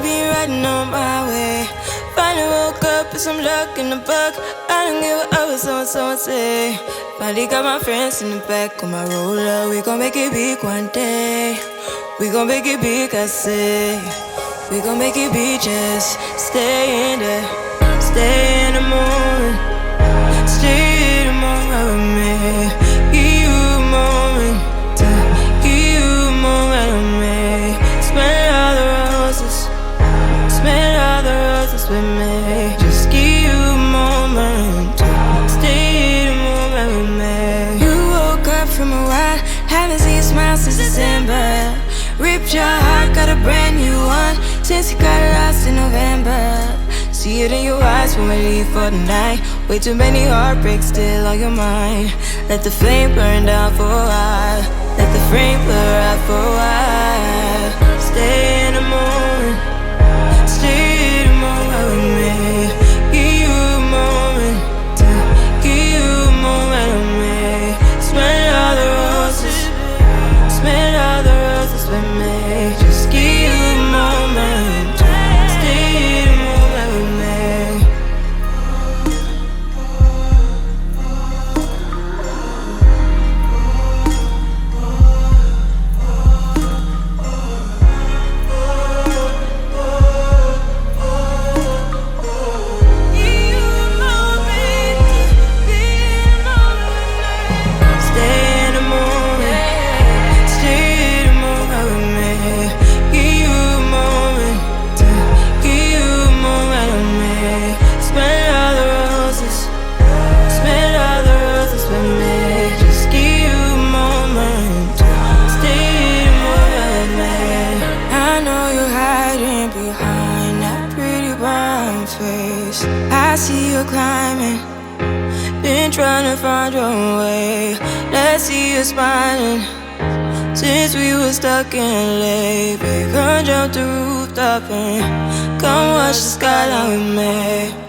be riding on my way. Finally woke up with some luck in the book. I don't give a what someone say. Finally got my friends in the back of my roller. We gon' make it big one day. We gon' make it big, I say. We gon' make it big, just stay in there. Stay in the moment. Stay in the moment with me. Give you a moment. Give you a moment with me. Smell all the roses. Smell all the roses with me. Just give you a moment. Stay in the moment with me. You woke up from a while. Haven't seen you smile since December. Ripped your heart, got a brand new one since you got lost in November. See it in your eyes when we leave for the night. Way too many heartbreaks still on your mind. Let the flame burn down for a while. Let the flame blur out for a while. Stay in the moment. Stay in the moment with me. Give you a moment. Give you a moment with me. Smell all the roses. Smell all the roses with me. Just give you a moment. Stay in the moment with me. I see you climbing, been trying to find your way. Let's see you smiling. Since we were stuck in LA, babe, come jump the rooftop and come watch the skyline with me.